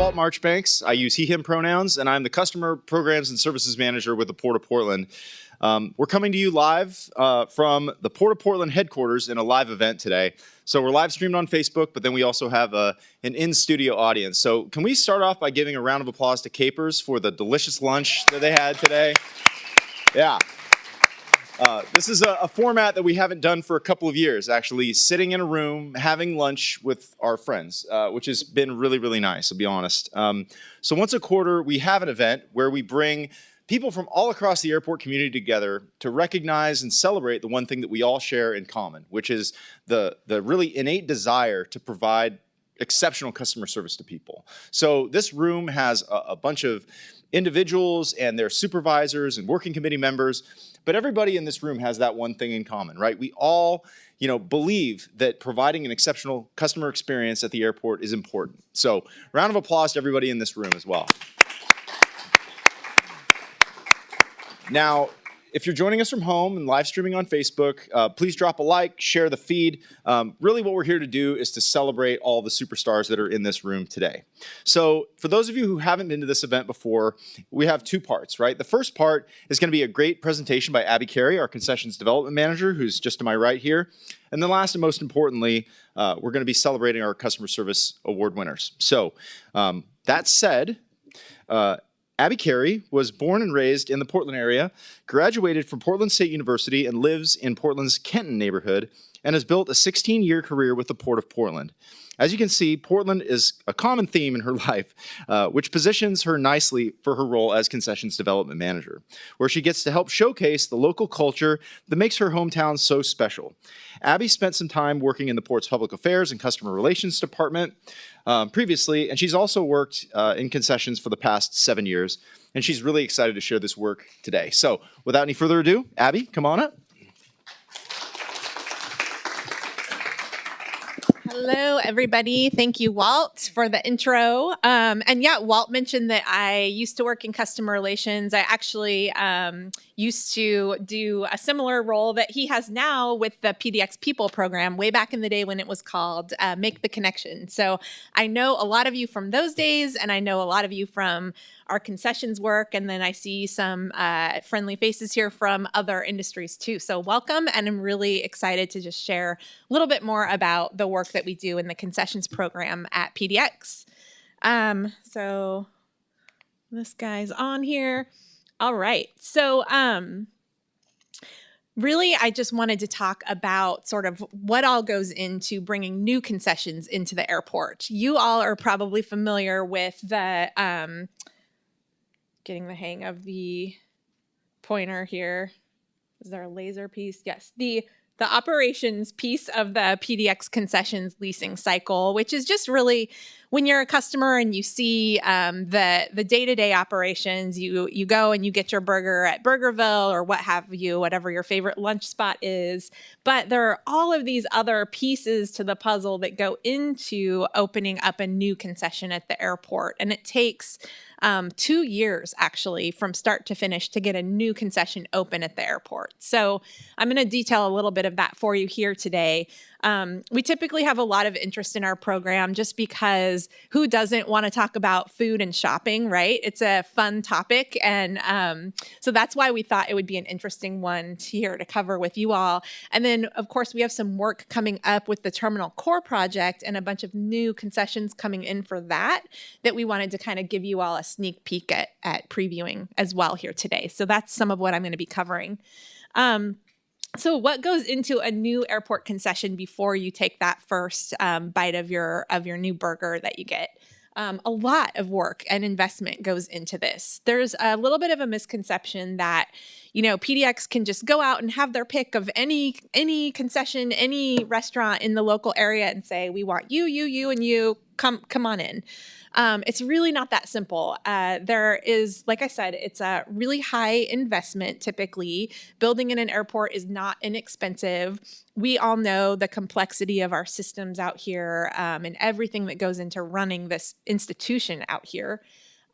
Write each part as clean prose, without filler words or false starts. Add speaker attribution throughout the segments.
Speaker 1: Walt Marchbanks. I use he, him pronouns, and I'm the Customer Programs and Services Manager with the Port of Portland. We're coming to you live from the Port of Portland headquarters in a live event today. So we're live streamed on Facebook, but then we also have an in-studio audience. So can we start off by giving a round of applause to Capers for the delicious lunch that they had today? Yeah. This is a format that we haven't done for a couple of years, actually, sitting in a room, having lunch with our friends, which has been really, really nice, I'll be honest. So once a quarter, we have an event where we bring people from all across the airport community together to recognize and celebrate the one thing that we all share in common, which is the really innate desire to provide exceptional customer service to people. So this room has a bunch of individuals and their supervisors and working committee members, but everybody in this room has that one thing in common, right? We all, believe that providing an exceptional customer experience at the airport is important. So round of applause to everybody in this room as well. Now, if you're joining us from home and live streaming on Facebook, please drop a like, share the feed. Really what we're here to do is to celebrate all the superstars that are in this room today. So for those of you who haven't been to this event before, we have two parts, right? The first part is going to be a great presentation by Abby Carey, our Concessions Development Manager, who's just to my right here. And then last and most importantly, we're going to be celebrating our Customer Service Award winners. So that said, Abby Carey was born and raised in the Portland area, graduated from Portland State University and lives in Portland's Kenton neighborhood, and has built a 16-year career with the Port of Portland. As you can see, Portland is a common theme in her life, which positions her nicely for her role as Concessions Development Manager, where she gets to help showcase the local culture that makes her hometown so special. Abby spent some time working in the Port's Public Affairs and Customer Relations Department previously, and she's also worked in concessions for the past 7 years, and she's really excited to share this work today. So without any further ado, Abby, come on up.
Speaker 2: Hello, everybody. Thank you, Walt, for the intro. And yeah, Walt mentioned that I used to work in customer relations. I actually used to do a similar role that he has now with the PDX People program way back in the day when it was called Make the Connection. So I know a lot of you from those days, and I know a lot of you from our concessions work, and then I see some friendly faces here from other industries too. So welcome, and I'm really excited to just share a little bit more about the work that we do in the concessions program at PDX. So this guy's on here. All right. So really, I just wanted to talk about sort of what all goes into bringing new concessions into the airport. You all are probably familiar with the getting the hang of the pointer here. Is there a laser piece? Yes. The operations piece of the PDX concessions leasing cycle, which is just really when you're a customer and you see the day-to-day operations, you go and you get your burger at Burgerville or what have you, whatever your favorite lunch spot is. But there are all of these other pieces to the puzzle that go into opening up a new concession at the airport. And it takes 2 years actually from start to finish to get a new concession open at the airport. So I'm going to detail a little bit of that for you here today. We typically have a lot of interest in our program just because who doesn't want to talk about food and shopping, right? It's a fun topic. And so that's why we thought it would be an interesting one here to cover with you all. And then, of course, we have some work coming up with the Terminal Core project and a bunch of new concessions coming in for that we wanted to kind of give you all a sneak peek at previewing as well here today. So that's some of what I'm going to be covering. So what goes into a new airport concession before you take that first bite of your new burger that you get? A lot of work and investment goes into this. There's a little bit of a misconception that, PDX can just go out and have their pick of any concession, any restaurant in the local area and say, we want you, and you, come on in. It's really not that simple. There is, like I said, it's a really high investment typically. Building in an airport is not inexpensive. We all know the complexity of our systems out here and everything that goes into running this institution out here.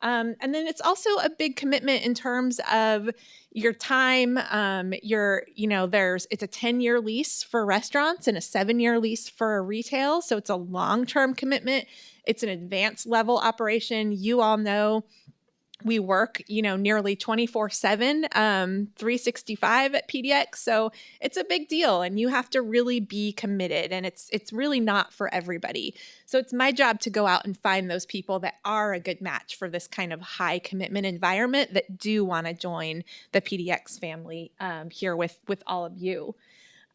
Speaker 2: And then it's also a big commitment in terms of your time. It's a 10-year lease for restaurants and a 7-year lease for retail. So it's a long-term commitment. It's an advanced level operation. You all know we work, nearly 24/7, 365 at PDX. So it's a big deal and you have to really be committed, and it's really not for everybody. So it's my job to go out and find those people that are a good match for this kind of high commitment environment that do want to join the PDX family here with all of you.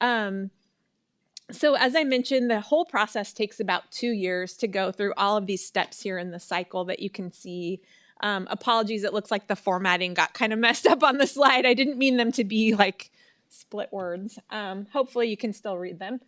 Speaker 2: So as I mentioned, the whole process takes about 2 years to go through all of these steps here in the cycle that you can see. Apologies, it looks like the formatting got kind of messed up on the slide. I didn't mean them to be like split words. Hopefully you can still read them.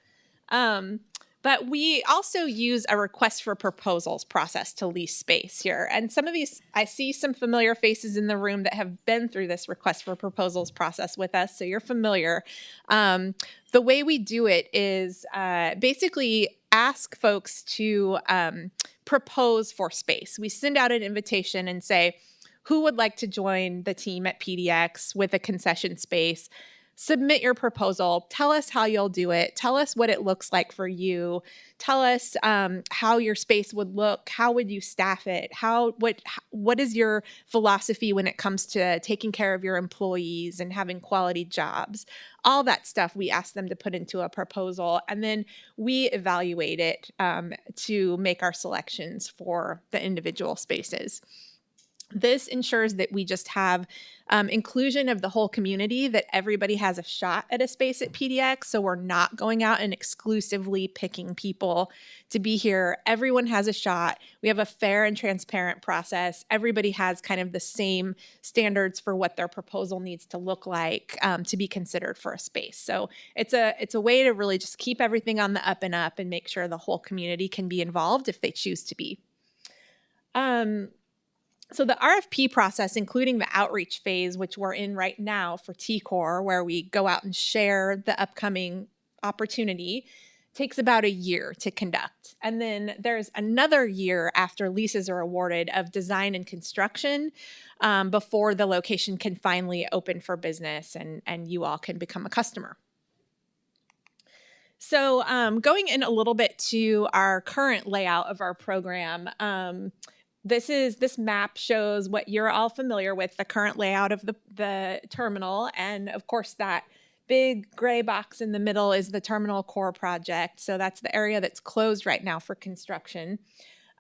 Speaker 2: But we also use a request for proposals process to lease space here. And some of these, I see some familiar faces in the room that have been through this request for proposals process with us, so you're familiar. The way we do it is basically ask folks to propose for space. We send out an invitation and say, who would like to join the team at PDX with a concession space? Submit your proposal. Tell us how you'll do it. Tell us what it looks like for you. Tell us how your space would look. How would you staff it? What is your philosophy when it comes to taking care of your employees and having quality jobs? All that stuff we ask them to put into a proposal, and then we evaluate it to make our selections for the individual spaces. This ensures that we just have inclusion of the whole community, that everybody has a shot at a space at PDX. So we're not going out and exclusively picking people to be here. Everyone has a shot. We have a fair and transparent process. Everybody has kind of the same standards for what their proposal needs to look like to be considered for a space. So it's a way to really just keep everything on the up and up and make sure the whole community can be involved if they choose to be. So the RFP process, including the outreach phase, which we're in right now for T-Core, where we go out and share the upcoming opportunity, takes about a year to conduct. And then there's another year after leases are awarded of design and construction before the location can finally open for business and you all can become a customer. So going in a little bit to our current layout of our program, this map shows what you're all familiar with, the current layout of the terminal. And of course, that big gray box in the middle is the terminal core project. So that's the area that's closed right now for construction.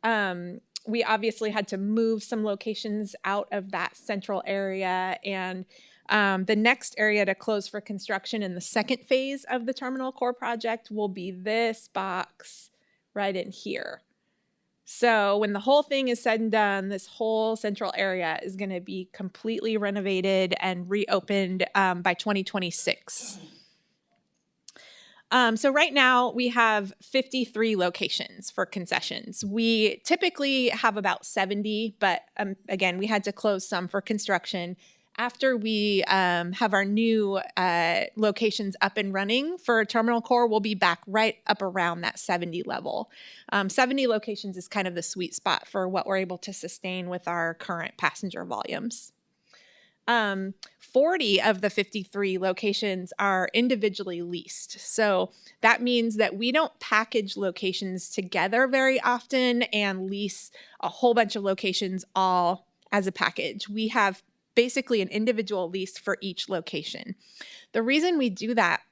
Speaker 2: We obviously had to move some locations out of that central area, and the next area to close for construction in the second phase of the terminal core project will be this box right in here. So when the whole thing is said and done, this whole central area is going to be completely renovated and reopened by 2026. So right now we have 53 locations for concessions. We typically have about 70, but again, we had to close some for construction. After we have our new locations up and running for Terminal Core, we'll be back right up around that 70 level. 70 locations is kind of the sweet spot for what we're able to sustain with our current passenger volumes. 40 of the 53 locations are individually leased. So that means that we don't package locations together very often and lease a whole bunch of locations all as a package. We have basically an individual lease for each location. The reason we do that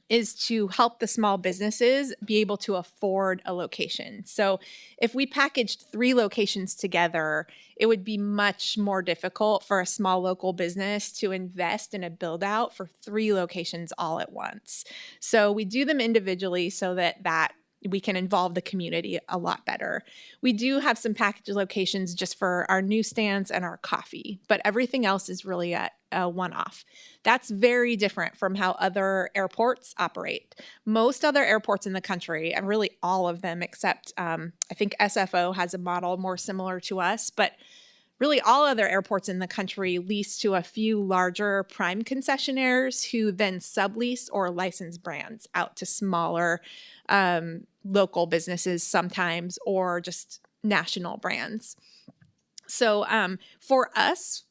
Speaker 2: is to help the small businesses be able to afford a location. So if we packaged 3 locations together, it would be much more difficult for a small local business to invest in a build out for 3 locations all at once. So we do them individually so that we can involve the community a lot better. We do have some package locations just for our newsstands and our coffee, but everything else is really a one-off. That's very different from how other airports operate. Most other airports in the country, and really all of them except I think SFO has a model more similar to us, but really all other airports in the country lease to a few larger prime concessionaires who then sublease or license brands out to smaller local businesses sometimes, or just national brands. So for us,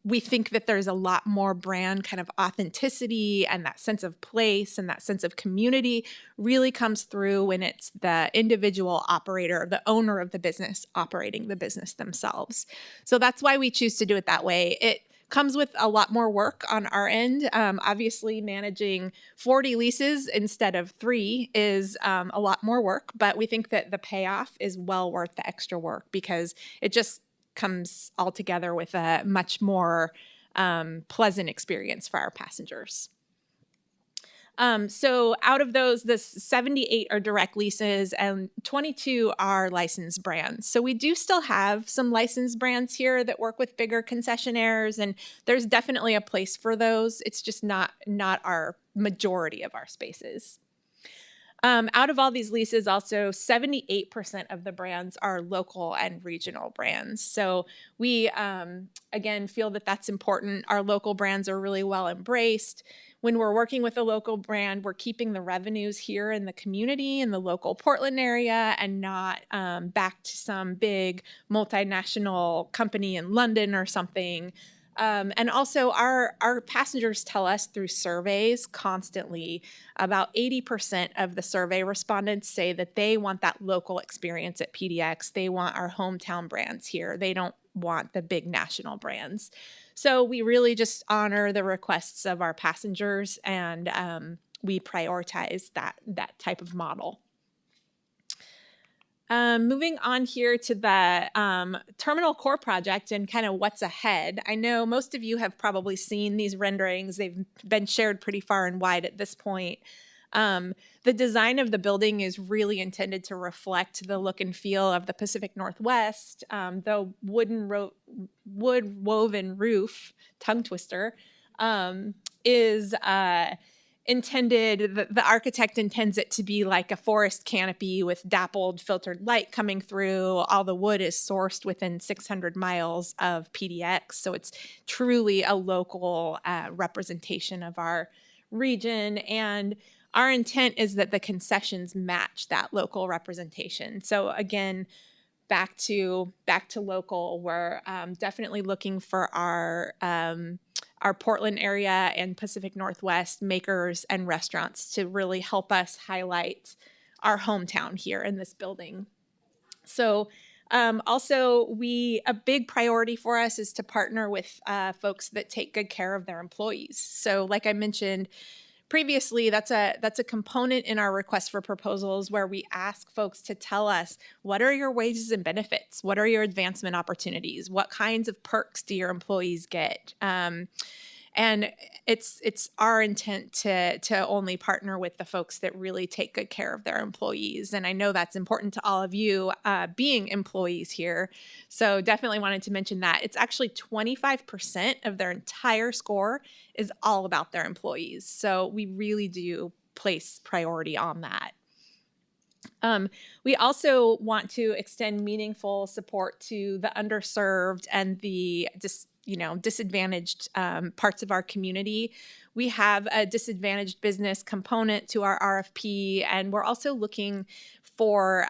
Speaker 2: we think that there's a lot more brand kind of authenticity, and that sense of place and that sense of community really comes through when it's the individual operator, the owner of the business operating the business themselves. So that's why we choose to do it that way. It comes with a lot more work on our end. Obviously, managing 40 leases instead of 3 is a lot more work, but we think that the payoff is well worth the extra work because it just comes all together with a much more pleasant experience for our passengers. So out of those, the 78 are direct leases and 22 are licensed brands. So we do still have some licensed brands here that work with bigger concessionaires, and there's definitely a place for those. It's just not our majority of our spaces. Out of all these leases, also 78% of the brands are local and regional brands. So we, again, feel that that's important. Our local brands are really well embraced. When we're working with a local brand, we're keeping the revenues here in the community, in the local Portland area, and not back to some big multinational company in London or something. And also, our passengers tell us through surveys constantly, about 80% of the survey respondents say that they want that local experience at PDX. They want our hometown brands here. They don't want the big national brands. So we really just honor the requests of our passengers, and we prioritize that type of model. Moving on here to the terminal core project and kind of what's ahead. I know most of you have probably seen these renderings. They've been shared pretty far and wide at this point. The design of the building is really intended to reflect the look and feel of the Pacific Northwest. The wood woven roof, tongue twister, is intended, the architect intends it to be like a forest canopy with dappled filtered light coming through. All the wood is sourced within 600 miles of PDX. So it's truly a local representation of our region. And our intent is that the concessions match that local representation. So again, back to local, we're definitely looking for our Portland area and Pacific Northwest makers and restaurants to really help us highlight our hometown here in this building. So also, a big priority for us is to partner with folks that take good care of their employees. So like I mentioned previously, that's a component in our request for proposals where we ask folks to tell us, what are your wages and benefits? What are your advancement opportunities? What kinds of perks do your employees get? And it's our intent to only partner with the folks that really take good care of their employees. And I know that's important to all of you being employees here. So definitely wanted to mention that. It's actually 25% of their entire score is all about their employees. So we really do place priority on that. We also want to extend meaningful support to the underserved and the disadvantaged parts of our community. We have a disadvantaged business component to our RFP, and we're also looking for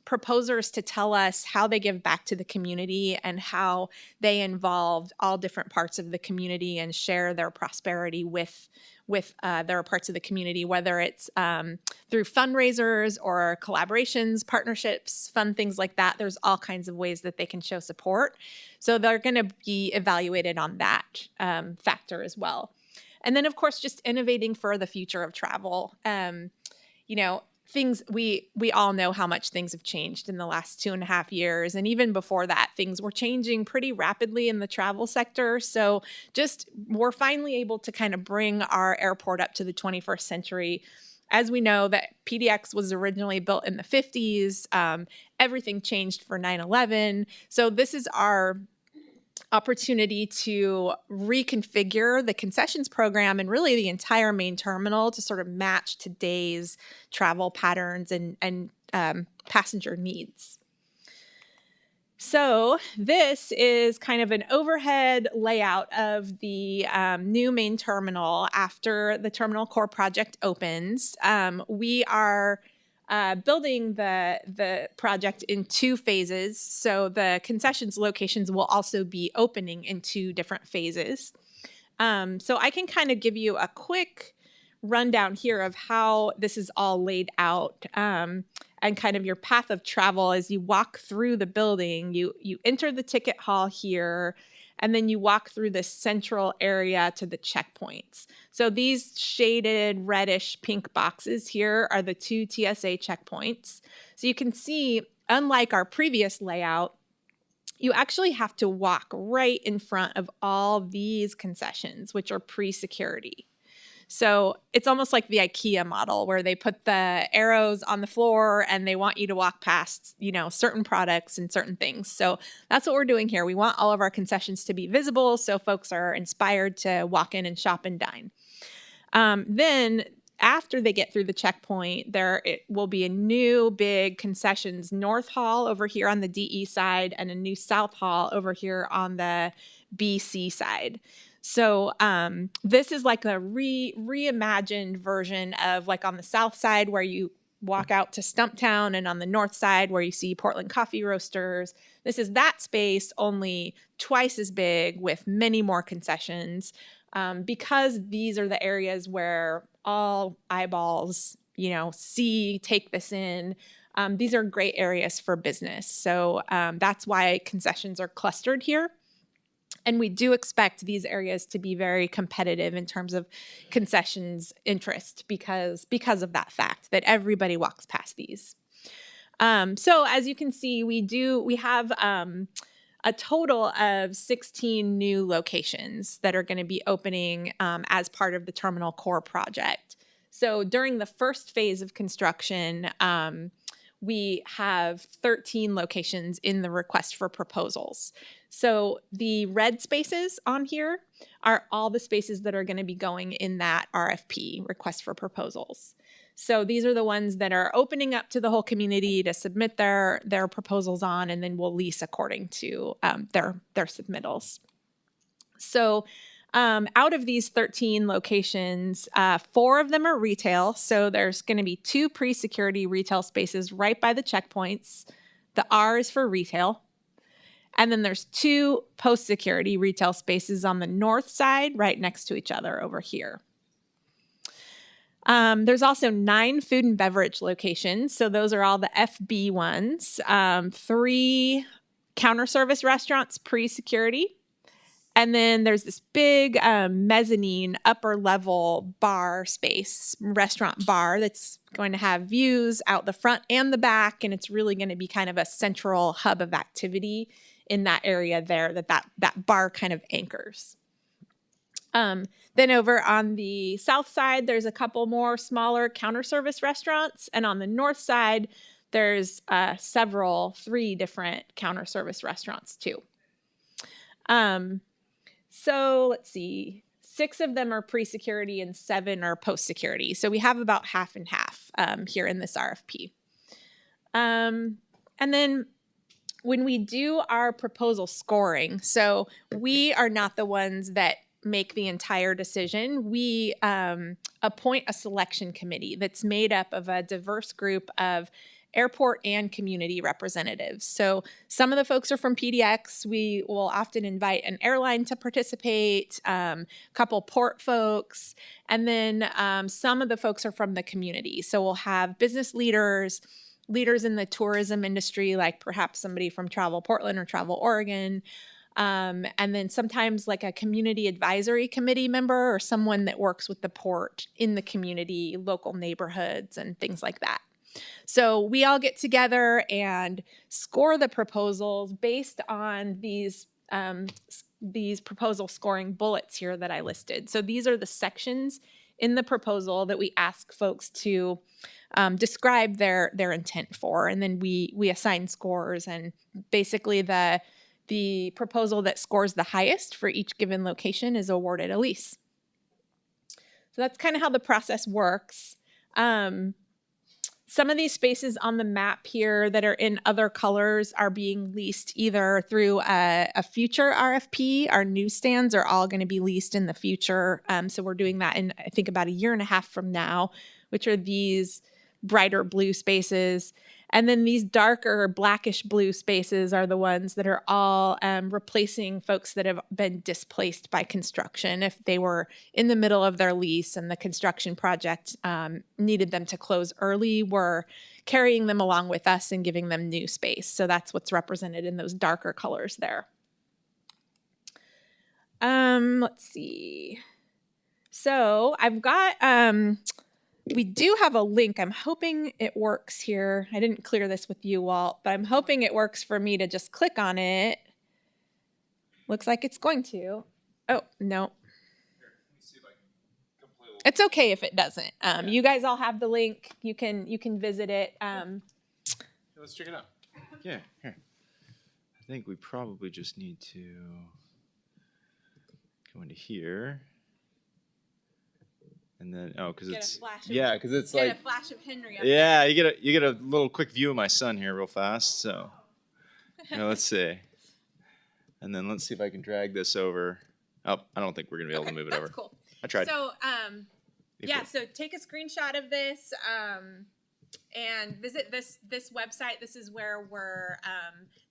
Speaker 2: proposers to tell us how they give back to the community and how they involve all different parts of the community and share their prosperity with their parts of the community, whether it's through fundraisers or collaborations, partnerships, fun things like that. There's all kinds of ways that they can show support. So they're going to be evaluated on that factor as well. And then, of course, just innovating for the future of travel. Things we all know how much things have changed in the last 2.5 years. And even before that, things were changing pretty rapidly in the travel sector. So just we're finally able to kind of bring our airport up to the 21st century. As we know that PDX was originally built in the 50s, everything changed for 9/11. So this is our opportunity to reconfigure the concessions program and really the entire main terminal to sort of match today's travel patterns and passenger needs. So this is kind of an overhead layout of the new main terminal after the terminal core project opens. We are building the project in 2 phases. So the concessions locations will also be opening in 2 different phases. So I can kind of give you a quick rundown here of how this is all laid out, and kind of your path of travel as you walk through the building. You enter the ticket hall here, and then you walk through this central area to the checkpoints. So these shaded reddish pink boxes here are the 2 TSA checkpoints. So you can see, unlike our previous layout, you actually have to walk right in front of all these concessions, which are pre-security. So it's almost like the IKEA model where they put the arrows on the floor and they want you to walk past, certain products and certain things. So that's what we're doing here. We want all of our concessions to be visible so folks are inspired to walk in and shop and dine. Then after they get through the checkpoint, it will be a new big concessions north hall over here on the DE side and a new south hall over here on the BC side. So this is like a reimagined version of like on the south side where you walk out to Stumptown, and on the north side where you see Portland Coffee Roasters. This is that space, only twice as big with many more concessions, because these are the areas where all eyeballs, take this in. These are great areas for business. So that's why concessions are clustered here. And we do expect these areas to be very competitive in terms of concessions interest because of that fact that everybody walks past these. So as you can see, we have a total of 16 new locations that are going to be opening as part of the Terminal Core project. So during the first phase of construction, we have 13 locations in the request for proposals. So the red spaces on here are all the spaces that are going to be going in that RFP, request for proposals. So these are the ones that are opening up to the whole community to submit their proposals on, and then we'll lease according to their submittals. So out of these 13 locations, 4 of them are retail. So there's going to be 2 pre-security retail spaces right by the checkpoints. The R is for retail. And then there's 2 post-security retail spaces on the north side right next to each other over here. There's also 9 food and beverage locations. So those are all the FB ones. 3 counter service restaurants pre-security. And then there's this big mezzanine upper level bar space, restaurant bar, that's going to have views out the front and the back. And it's really going to be kind of a central hub of activity in that area there that bar kind of anchors. Then over on the south side, there's a couple more smaller counter service restaurants. And on the north side, there's 3 different counter service restaurants too. So let's see, 6 of them are pre-security and 7 are post-security. So we have about half and half here in this RFP. And then when we do our proposal scoring, so we are not the ones that make the entire decision. We appoint a selection committee that's made up of a diverse group of airport and community representatives. So some of the folks are from PDX. We will often invite an airline to participate, a couple port folks, and then some of the folks are from the community. So we'll have business leaders in the tourism industry, like perhaps somebody from Travel Portland or Travel Oregon, and then sometimes like a community advisory committee member or someone that works with the port in the community, local neighborhoods, and things like that. So we all get together and score the proposals based on these proposal scoring bullets here that I listed. So these are the sections in the proposal that we ask folks to describe their intent for, and then we assign scores, and basically the proposal that scores the highest for each given location is awarded a lease. So that's kind of how the process works. Some of these spaces on the map here that are in other colors are being leased either through a future RFP. Our newsstands are all going to be leased in the future. So we're doing that in, I think, about a year and a half from now, which are these brighter blue spaces. And then these darker blackish blue spaces are the ones that are all replacing folks that have been displaced by construction. If they were in the middle of their lease and the construction project needed them to close early, we're carrying them along with us and giving them new space. So that's what's represented in those darker colors there. Let's see. So I've got, we do have a link. I'm hoping it works here. I didn't clear this with you, Walt, but I'm hoping it works for me to just click on it. Looks like it's going to. Oh, no. It's okay if it doesn't. You guys all have the link. You can visit it.
Speaker 1: Let's check it out. Yeah, here. I think we probably just need to go into here. And then because it's because it's like
Speaker 2: a flash of Henry.
Speaker 1: Yeah, you get a little quick view of my son here real fast. So let's see, and then let's see if I can drag this over. Oh, I don't think we're gonna be able to move it over.
Speaker 2: That's cool.
Speaker 1: I tried.
Speaker 2: So so take a screenshot of this and visit this website. This is where we're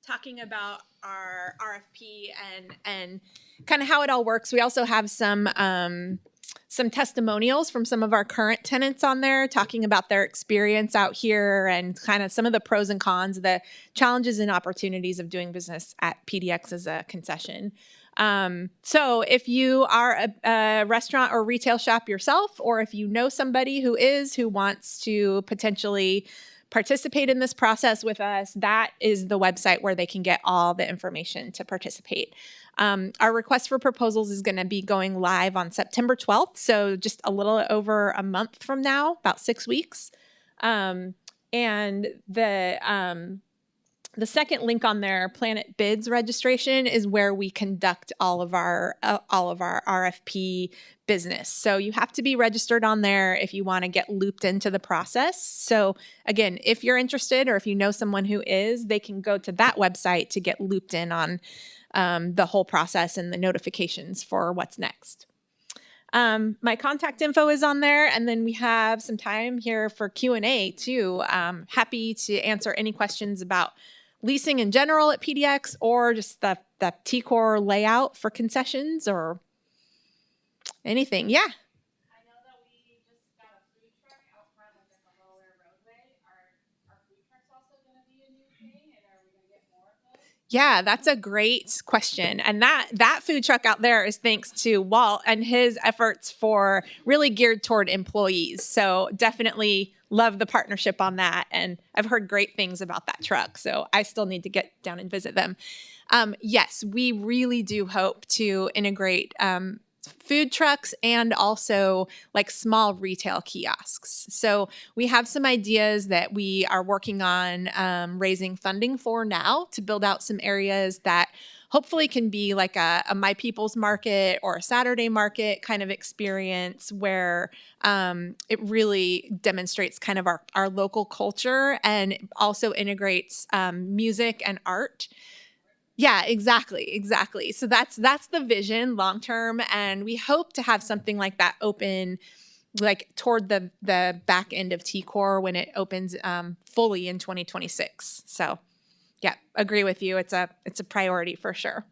Speaker 2: talking about our RFP and kind of how it all works. We also have some testimonials from some of our current tenants on there talking about their experience out here and kind of some of the pros and cons, the challenges and opportunities of doing business at PDX as a concession. So if you are a restaurant or retail shop yourself, or if you know somebody who wants to potentially participate in this process with us, that is the website where they can get all the information to participate. Our request for proposals is going to be going live on September 12th. So just a little over a month from now, about 6 weeks. And the second link on there, Planet Bids registration, is where we conduct all of our RFP business. So you have to be registered on there if you want to get looped into the process. So again, if you're interested or if you know someone who is, they can go to that website to get looped in on the whole process and the notifications for what's next. My contact info is on there, and then we have some time here for Q&A too. Happy to answer any questions about leasing in general at PDX or just the T-Core layout for concessions or anything. Yeah.
Speaker 3: I know that we just got a food truck out front of the lower roadway. Are food trucks also going to be a new thing, and are we going to get more of those?
Speaker 2: Yeah, that's a great question. And that food truck out there is thanks to Walt and his efforts for really geared toward employees. So definitely love the partnership on that. And I've heard great things about that truck. So I still need to get down and visit them. Yes, we really do hope to integrate food trucks and also like small retail kiosks. So we have some ideas that we are working on raising funding for now to build out some areas that hopefully can be like a My People's Market or a Saturday market kind of experience where it really demonstrates kind of our local culture and also integrates music and art. Yeah, exactly. So that's the vision long term, and we hope to have something like that open like toward the back end of T-Core when it opens fully in 2026. So yeah, agree with you. It's a priority for sure.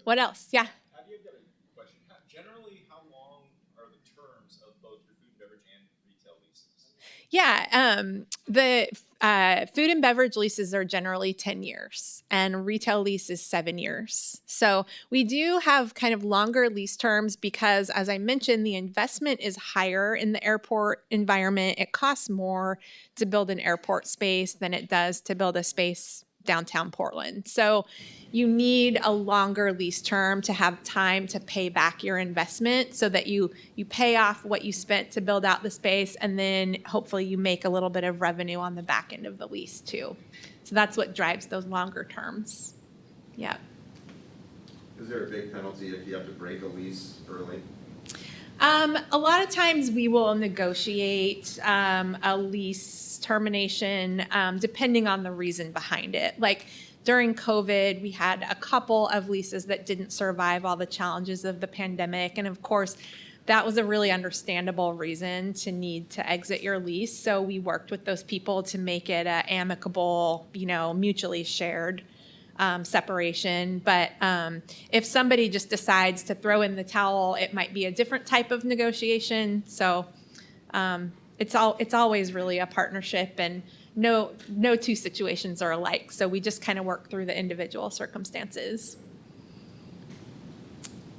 Speaker 2: What else? Yeah.
Speaker 1: Have you got a question? Generally, how long are the terms of both your food and beverage and retail leases?
Speaker 2: Yeah, the food and beverage leases are generally 10 years and retail lease is 7 years. So we do have kind of longer lease terms because, as I mentioned, the investment is higher in the airport environment. It costs more to build an airport space than it does to build a space downtown Portland. So you need a longer lease term to have time to pay back your investment so that you pay off what you spent to build out the space, and then hopefully you make a little bit of revenue on the back end of the lease too. So that's what drives those longer terms. Yeah.
Speaker 4: Is there a big penalty if you have to break a lease early?
Speaker 2: A lot of times we will negotiate a lease termination depending on the reason behind it. Like during COVID, we had a couple of leases that didn't survive all the challenges of the pandemic. And of course, that was a really understandable reason to need to exit your lease. So we worked with those people to make it an amicable, mutually shared separation. But if somebody just decides to throw in the towel, it might be a different type of negotiation. So it's always really a partnership, and no two situations are alike. So we just kind of work through the individual circumstances.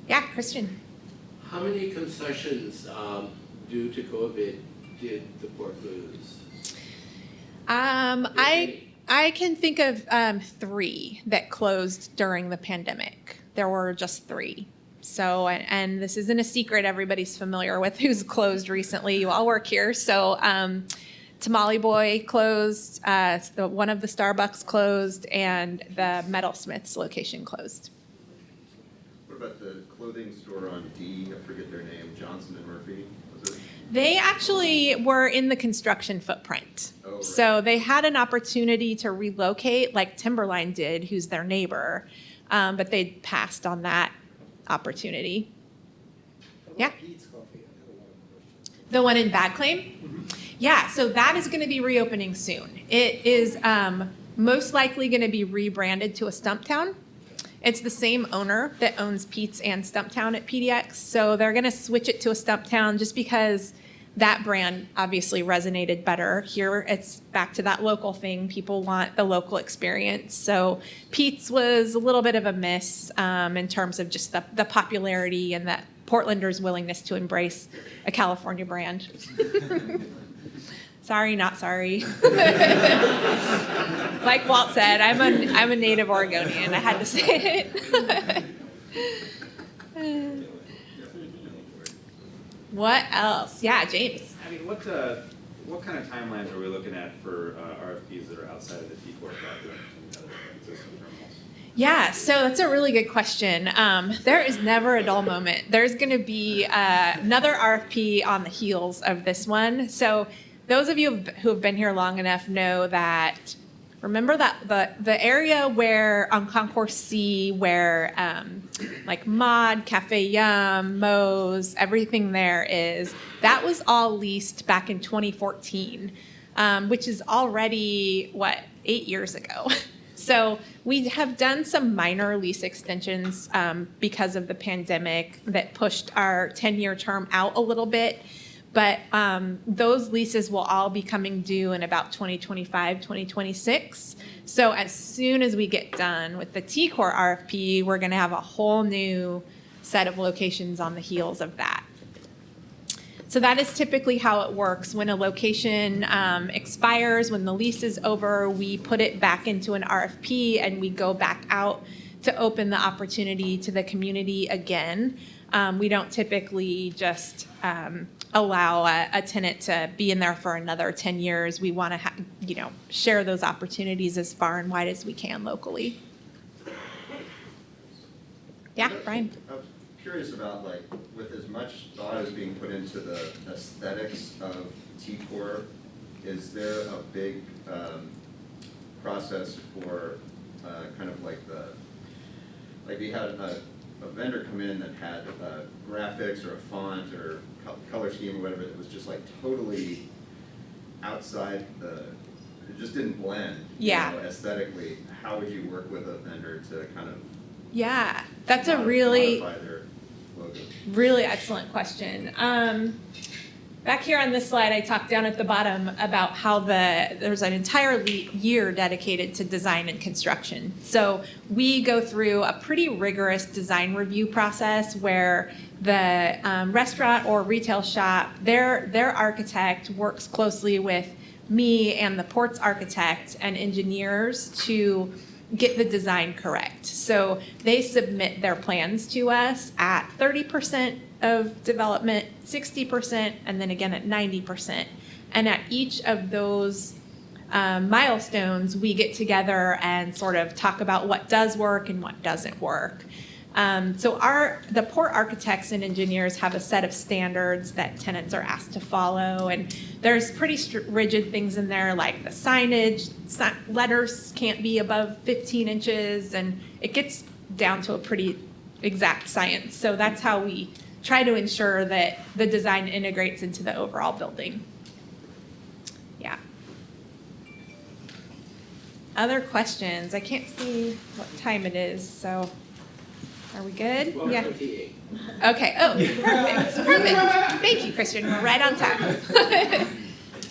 Speaker 2: Yeah, Christian.
Speaker 5: How many concessions due to COVID did the port lose?
Speaker 2: I can think of 3 that closed during the pandemic. There were just 3. So, and this isn't a secret. Everybody's familiar with who's closed recently. You all work here. So, Tamale Boy closed, one of the Starbucks closed, and the Metalsmiths location closed.
Speaker 4: What about the clothing store on D, I forget their name, Johnson and Murphy, was it?
Speaker 2: They actually were in the construction footprint.
Speaker 4: Oh, right.
Speaker 2: So they had an opportunity to relocate like Timberline did, who's their neighbor, but they passed on that opportunity. Yeah. The one in Bad Claim? Yeah, so that is going to be reopening soon. It is most likely going to be rebranded to a Stumptown. It's the same owner that owns Pete's and Stumptown at PDX, so they're going to switch it to a Stumptown just because that brand obviously resonated better. Here, it's back to that local thing. People want the local experience. So Pete's was a little bit of a miss in terms of just the popularity and that Portlanders' willingness to embrace a California brand. Sorry, not sorry. Like Walt said, I'm a native Oregonian. I had to say it. What else? Yeah, James.
Speaker 6: I mean, what kind of timelines are we looking at for RFPs that are outside of the T-Corp project and other existing terminals?
Speaker 2: Yeah, so that's a really good question. There is never a dull moment. There's going to be another RFP on the heels of this one. So those of you who have been here long enough know that, remember that the area where on Concourse C, where like Mod, Cafe Yum, Moe's, everything there is, that was all leased back in 2014, which is already, 8 years ago. So we have done some minor lease extensions because of the pandemic that pushed our 10-year term out a little bit. But those leases will all be coming due in about 2025, 2026. So as soon as we get done with the T-Corp RFP, we're going to have a whole new set of locations on the heels of that. So that is typically how it works. When a location expires, when the lease is over, we put it back into an RFP and we go back out to open the opportunity to the community again. We don't typically just allow a tenant to be in there for another 10 years. We want to, share those opportunities as far and wide as we can locally. Yeah, Brian.
Speaker 4: I was curious about, with as much thought as being put into the aesthetics of T-Corp, is there a big process for kind of you had a vendor come in that had graphics or a font or color scheme or whatever that was just totally outside it just didn't blend.
Speaker 2: Yeah.
Speaker 4: Aesthetically. How would you work with a vendor to kind of
Speaker 2: that's a
Speaker 4: modify their logo?
Speaker 2: really excellent question. Back here on this slide, I talked down at the bottom about how there's an entire year dedicated to design and construction. So we go through a pretty rigorous design review process where the restaurant or retail shop, their architect works closely with me and the port's architect and engineers to get the design correct. So they submit their plans to us at 30% of development, 60%, and then again at 90%. And at each of those milestones, we get together and sort of talk about what does work and what doesn't work. So the port architects and engineers have a set of standards that tenants are asked to follow, and there's pretty rigid things in there like the signage, letters can't be above 15 inches, and it gets down to a pretty exact science. So that's how we try to ensure that the design integrates into the overall building. Yeah. Other questions? I can't see what time it is, so are we good? Yeah.
Speaker 5: 12:28.
Speaker 2: Okay. Oh, perfect. Perfect. Thank you, Christian. We're right on time.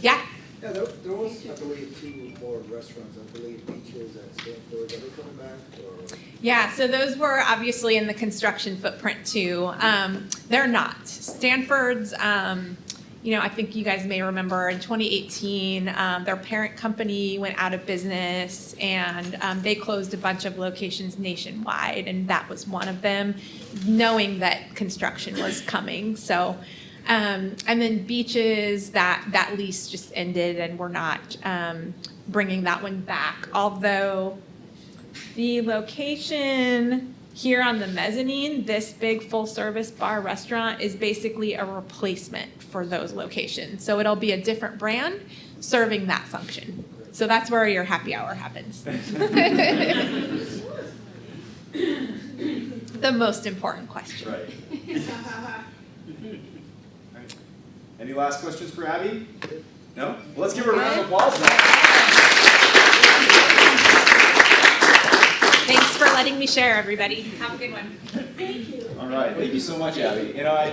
Speaker 2: Yeah.
Speaker 7: Yeah, there was, I believe, 2 more restaurants, I believe Beaches at Stanford, are they coming back, or?
Speaker 2: Yeah, so those were obviously in the construction footprint too. They're not. Stanford's, I think you guys may remember in 2018, their parent company went out of business and they closed a bunch of locations nationwide, and that was one of them, knowing that construction was coming. So, and then Beaches, that lease just ended, and we're not bringing that one back. Although the location here on the mezzanine, this big full-service bar restaurant, is basically a replacement for those locations. So it'll be a different brand serving that function. So that's where your happy hour happens. The most important question.
Speaker 1: Right. Any last questions for Abby? No? Well, let's give her a round of applause now.
Speaker 2: Thanks for letting me share, everybody. Have a good one.
Speaker 3: Thank you.
Speaker 1: All right, thank you so much, Abby. I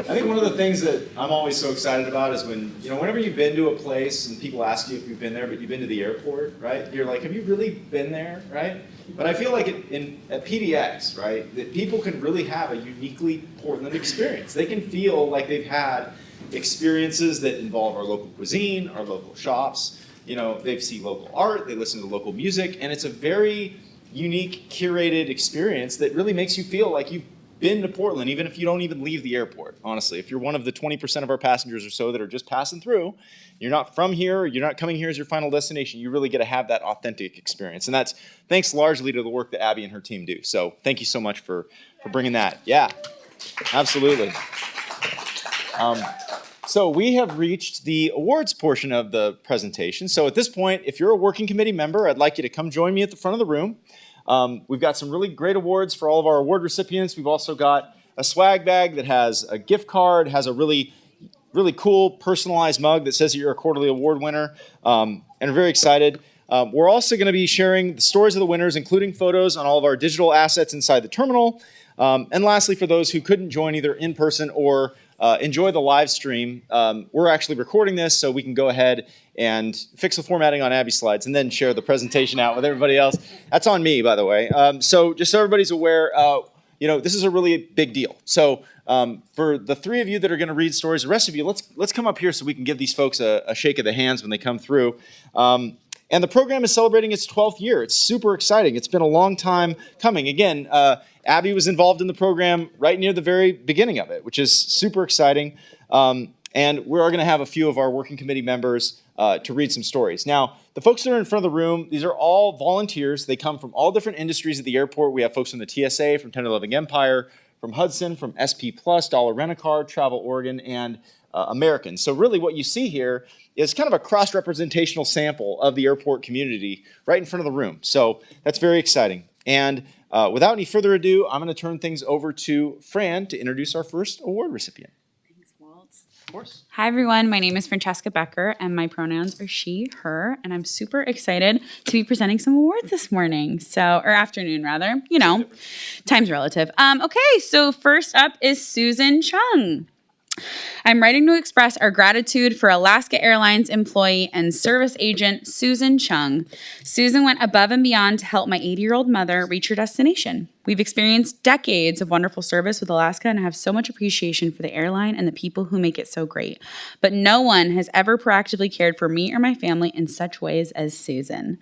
Speaker 1: think one of the things that I'm always so excited about is when, whenever you've been to a place and people ask you if you've been there, but you've been to the airport, right? You're like, have you really been there, right? But I feel like at PDX, right, that people can really have a uniquely Portland experience. They can feel like they've had experiences that involve our local cuisine, our local shops. They see local art, they listen to local music, and it's a very unique, curated experience that really makes you feel like you've been to Portland, even if you don't even leave the airport, honestly. If you're one of the 20% of our passengers or so that are just passing through, you're not from here, you're not coming here as your final destination, you really get to have that authentic experience. And that's thanks largely to the work that Abby and her team do. So thank you so much for bringing that. Yeah, absolutely. So we have reached the awards portion of the presentation. So at this point, if you're a working committee member, I'd like you to come join me at the front of the room. We've got some really great awards for all of our award recipients. We've also got a swag bag that has a gift card, has a really cool personalized mug that says that you're a quarterly award winner, and are very excited. We're also going to be sharing the stories of the winners, including photos on all of our digital assets inside the terminal. And lastly, for those who couldn't join either in person or enjoy the live stream, we're actually recording this so we can go ahead and fix the formatting on Abby's slides and then share the presentation out with everybody else. That's on me, by the way. So just so everybody's aware, this is a really big deal. So for the 3 of you that are going to read stories, the rest of you, let's come up here so we can give these folks a shake of the hands when they come through. And the program is celebrating its 12th year. It's super exciting. It's been a long time coming. Again, Abby was involved in the program right near the very beginning of it, which is super exciting. And we're going to have a few of our working committee members to read some stories. Now, the folks that are in front of the room, these are all volunteers. They come from all different industries at the airport. We have folks from the TSA, from Tender Loving Empire, from Hudson, from SP Plus, Dollar Rent-A-Car, Travel Oregon, and American. So really what you see here is kind of a cross-representational sample of the airport community right in front of the room. So that's very exciting. And without any further ado, I'm going to turn things over to Fran to introduce our first award recipient.
Speaker 8: Thanks, Walt.
Speaker 1: Of course.
Speaker 8: Hi, everyone. My name is Francesca Becker, and my pronouns are she, her, and I'm super excited to be presenting some awards this morning. Or afternoon, rather. Time's relative. Okay, so first up is Susan Chung. I'm writing to express our gratitude for Alaska Airlines employee and service agent Susan Chung. Susan went above and beyond to help my 80-year-old mother reach her destination. We've experienced decades of wonderful service with Alaska and have so much appreciation for the airline and the people who make it so great. But no one has ever proactively cared for me or my family in such ways as Susan.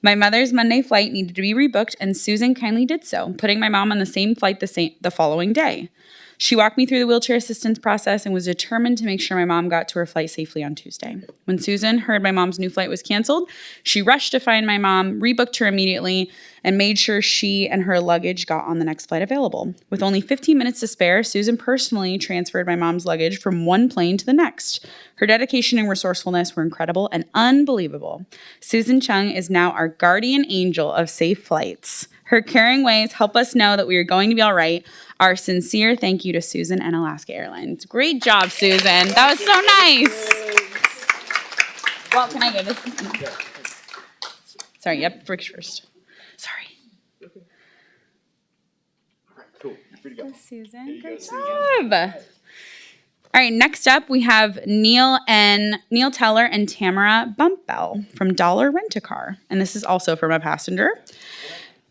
Speaker 8: My mother's Monday flight needed to be rebooked, and Susan kindly did so, putting my mom on the same flight the following day. She walked me through the wheelchair assistance process and was determined to make sure my mom got to her flight safely on Tuesday. When Susan heard my mom's new flight was canceled, she rushed to find my mom, rebooked her immediately, and made sure she and her luggage got on the next flight available. With only 15 minutes to spare, Susan personally transferred my mom's luggage from one plane to the next. Her dedication and resourcefulness were incredible and unbelievable. Susan Chung is now our guardian angel of safe flights. Her caring ways help us know that we are going to be all right. Our sincere thank you to Susan and Alaska Airlines. Great job, Susan. That was so nice. Well, can I give this? Sorry, yep, Rick first. Sorry.
Speaker 1: Cool. You're free to go.
Speaker 8: Susan, great job. All right, next up we have Neil Teller and Tamara Bumpbell from Dollar Rent-A-Car, and this is also from a passenger.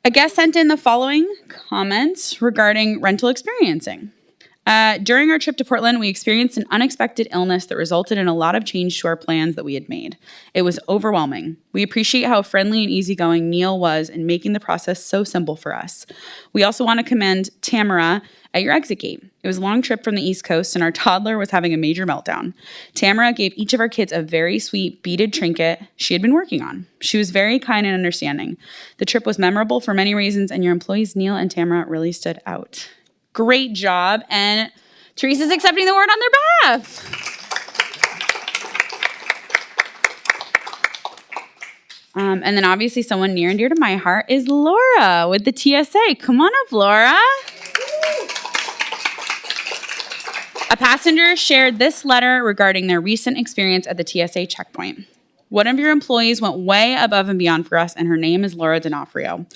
Speaker 8: A guest sent in the following comments regarding rental experiencing. During our trip to Portland, we experienced an unexpected illness that resulted in a lot of change to our plans that we had made. It was overwhelming. We appreciate how friendly and easygoing Neil was in making the process so simple for us. We also want to commend Tamara at your exit gate. It was a long trip from the East Coast, and our toddler was having a major meltdown. Tamara gave each of our kids a very sweet beaded trinket she had been working on. She was very kind and understanding. The trip was memorable for many reasons, and your employees, Neil and Tamara, really stood out. Great job, and Teresa's accepting the award on their behalf. And then obviously someone near and dear to my heart is Laura with the TSA. Come on up, Laura. A passenger shared this letter regarding their recent experience at the TSA checkpoint. One of your employees went way above and beyond for us, and her name is Laura D'Onofrio.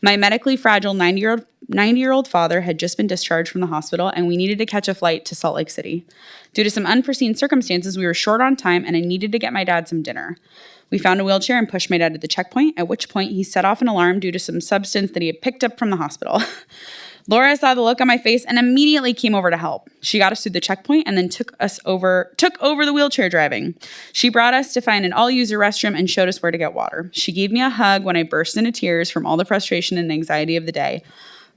Speaker 8: My medically fragile 90-year-old father had just been discharged from the hospital, and we needed to catch a flight to Salt Lake City. Due to some unforeseen circumstances, we were short on time, and I needed to get my dad some dinner. We found a wheelchair and pushed my dad to the checkpoint, at which point he set off an alarm due to some substance that he had picked up from the hospital. Laura saw the look on my face and immediately came over to help. She got us through the checkpoint and then took over the wheelchair driving. She brought us to find an all-user restroom and showed us where to get water. She gave me a hug when I burst into tears from all the frustration and anxiety of the day.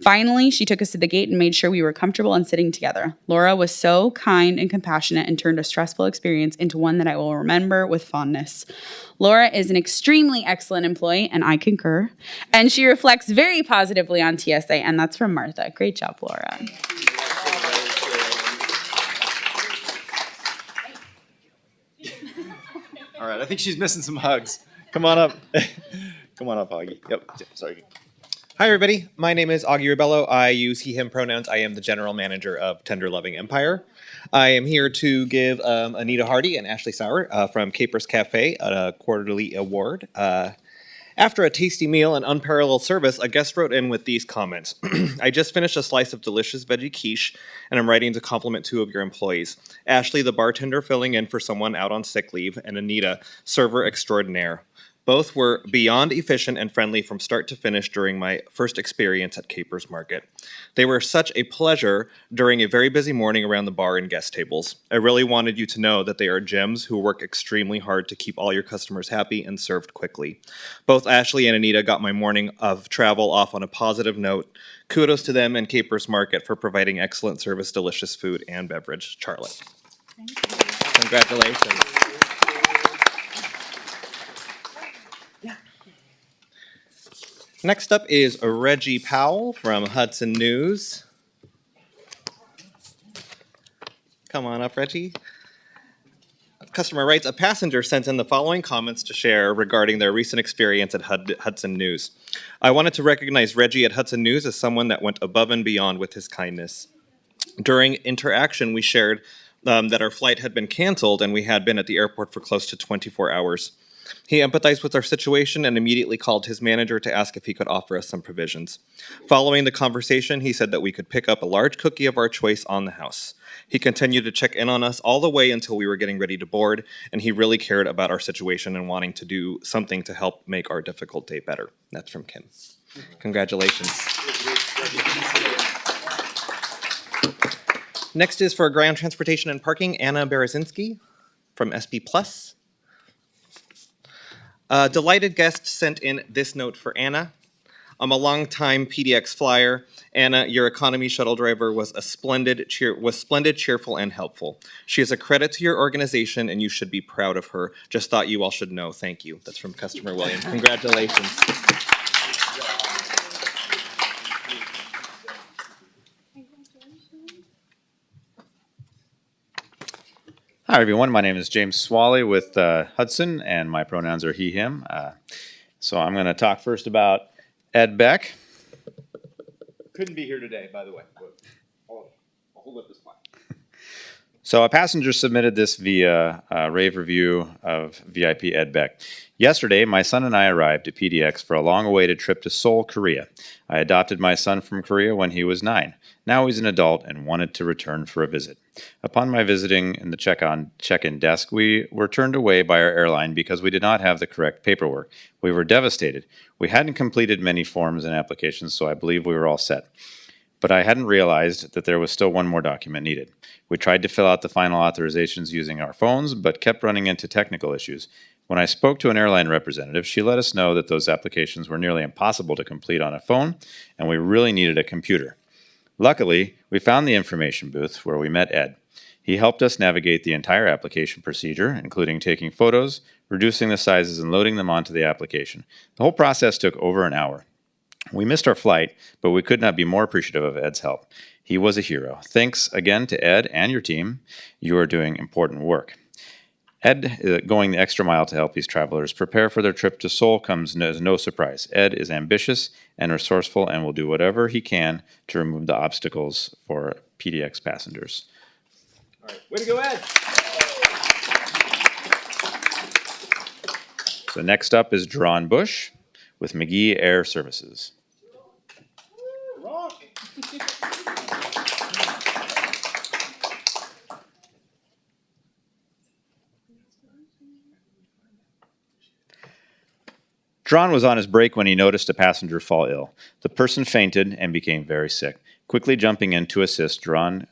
Speaker 8: Finally, she took us to the gate and made sure we were comfortable and sitting together. Laura was so kind and compassionate and turned a stressful experience into one that I will remember with fondness. Laura is an extremely excellent employee, and I concur. And she reflects very positively on TSA, and that's from Martha. Great job, Laura.
Speaker 1: All right, I think she's missing some hugs. Come on up. Come on up, Augie. Yep, sorry.
Speaker 9: Hi, everybody. My name is Augie Ribello. I use he, him pronouns. I am the general manager of Tender Loving Empire. I am here to give Anita Hardy and Ashley Sauer from Capers Cafe a quarterly award. After a tasty meal and unparalleled service, a guest wrote in with these comments. I just finished a slice of delicious veggie quiche, and I'm writing to compliment two of your employees. Ashley, the bartender filling in for someone out on sick leave, and Anita, server extraordinaire. Both were beyond efficient and friendly from start to finish during my first experience at Capers Market. They were such a pleasure during a very busy morning around the bar and guest tables. I really wanted you to know that they are gems who work extremely hard to keep all your customers happy and served quickly. Both Ashley and Anita got my morning of travel off on a positive note. Kudos to them and Capers Market for providing excellent service, delicious food, and beverage. Charlotte.
Speaker 8: Thank you.
Speaker 9: Congratulations. Next up is Reggie Powell from Hudson News. Come on up, Reggie. Customer writes, a passenger sent in the following comments to share regarding their recent experience at Hudson News. I wanted to recognize Reggie at Hudson News as someone that went above and beyond with his kindness. During interaction, we shared that our flight had been canceled and we had been at the airport for close to 24 hours. He empathized with our situation and immediately called his manager to ask if he could offer us some provisions. Following the conversation, he said that we could pick up a large cookie of our choice on the house. He continued to check in on us all the way until we were getting ready to board, and he really cared about our situation and wanting to do something to help make our difficult day better. That's from Kim. Congratulations. Next is for Ground Transportation and Parking, Anna Berezinski from SP Plus. A delighted guest sent in this note for Anna. I'm a longtime PDX flyer. Anna, your economy shuttle driver, was splendid, cheerful, and helpful. She is a credit to your organization, and you should be proud of her. Just thought you all should know. Thank you. That's from customer William. Congratulations.
Speaker 10: Hi, everyone. My name is James Swally with Hudson, and my pronouns are he, him. So I'm going to talk first about Ed Beck.
Speaker 1: couldn't be here today, by the way. I'll hold up this mic.
Speaker 10: So a passenger submitted this via rave review of VIP Ed Beck. Yesterday, my son and I arrived at PDX for a long-awaited trip to Seoul, Korea. I adopted my son from Korea when he was 9. Now he's an adult and wanted to return for a visit. Upon my visiting in the check-in desk, we were turned away by our airline because we did not have the correct paperwork. We were devastated. We hadn't completed many forms and applications, so I believe we were all set. But I hadn't realized that there was still one more document needed. We tried to fill out the final authorizations using our phones, but kept running into technical issues. When I spoke to an airline representative, she let us know that those applications were nearly impossible to complete on a phone, and we really needed a computer. Luckily, we found the information booth where we met Ed. He helped us navigate the entire application procedure, including taking photos, reducing the sizes, and loading them onto the application. The whole process took over an hour. We missed our flight, but we could not be more appreciative of Ed's help. He was a hero. Thanks again to Ed and your team. You are doing important work. Ed going the extra mile to help these travelers prepare for their trip to Seoul comes as no surprise. Ed is ambitious and resourceful and will do whatever he can to remove the obstacles for PDX passengers.
Speaker 1: All right, way to go, Ed.
Speaker 10: So next up is Drawn Bush with McGee Air Services. Drawn was on his break when he noticed a passenger fall ill. The person fainted and became very sick. Quickly jumping in to assist, Drawn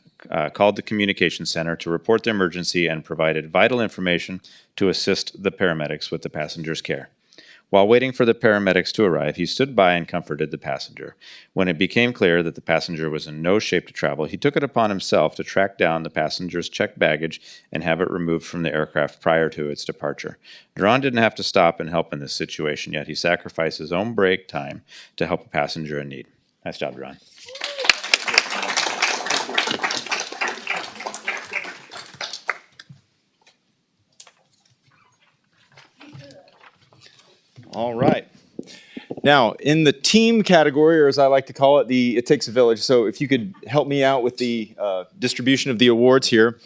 Speaker 10: called the communication center to report the emergency and provided vital information to assist the paramedics with the passenger's care. While waiting for the paramedics to arrive, he stood by and comforted the passenger. When it became clear that the passenger was in no shape to travel, he took it upon himself to track down the passenger's checked baggage and have it removed from the aircraft prior to its departure. Drawn didn't have to stop and help in this situation, yet he sacrificed his own break time to help a passenger in need. Nice job, Drawn.
Speaker 1: All right. Now, in the team category, or as I like to call it, the It Takes a Village. So if you could help me out with the distribution of the awards here.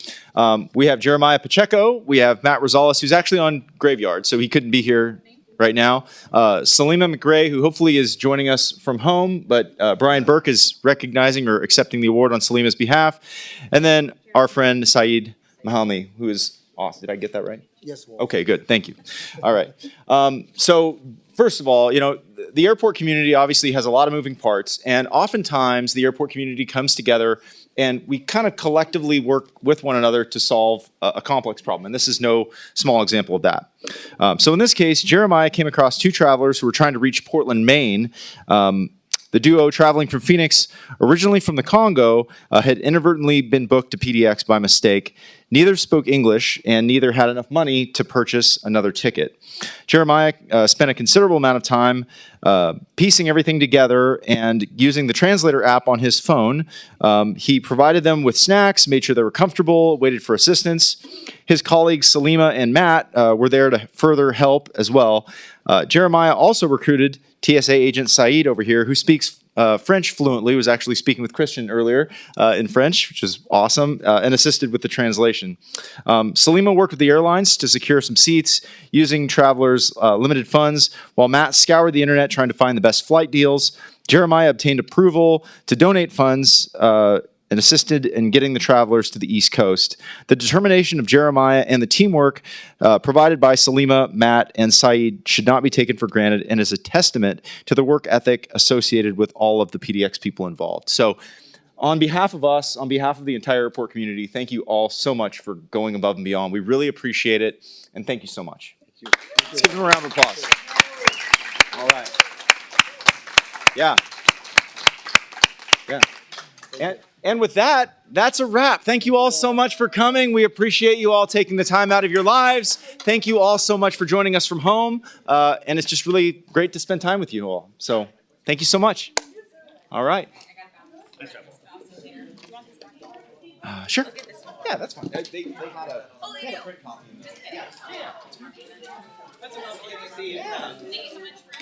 Speaker 1: We have Jeremiah Pacheco. We have Matt Rosales, who's actually on Graveyard, so he couldn't be here right now. Salima McRae, who hopefully is joining us from home, but Brian Burke is recognizing or accepting the award on Salima's behalf. And then our friend Saeed Mahalmi, who is awesome. Did I get that right?
Speaker 7: Yes, Walt.
Speaker 1: Okay, good. Thank you. All right. So first of all, the airport community obviously has a lot of moving parts, and oftentimes the airport community comes together and we kind of collectively work with one another to solve a complex problem. And this is no small example of that. So in this case, Jeremiah came across 2 travelers who were trying to reach Portland, Maine. The duo traveling from Phoenix, originally from the Congo, had inadvertently been booked to PDX by mistake. Neither spoke English, and neither had enough money to purchase another ticket. Jeremiah spent a considerable amount of time piecing everything together and using the translator app on his phone. He provided them with snacks, made sure they were comfortable, waited for assistance. His colleagues Salima and Matt were there to further help as well. Jeremiah also recruited TSA agent Saeed over here, who speaks French fluently, was actually speaking with Christian earlier in French, which is awesome, and assisted with the translation. Salima worked with the airlines to secure some seats using travelers' limited funds, while Matt scoured the internet trying to find the best flight deals. Jeremiah obtained approval to donate funds and assisted in getting the travelers to the East Coast. The determination of Jeremiah and the teamwork provided by Salima, Matt, and Saeed should not be taken for granted and is a testament to the work ethic associated with all of the PDX people involved. So on behalf of us, on behalf of the entire airport community, thank you all so much for going above and beyond. We really appreciate it, and thank you so much. Let's give them a round of applause. All right. Yeah. And with that, that's a wrap. Thank you all so much for coming. We appreciate you all taking the time out of your lives. Thank you all so much for joining us from home. And it's just really great to spend time with you all. So thank you so much. All right. Sure. Yeah, that's fine. They had a print copy. That's enough. Thank you so much.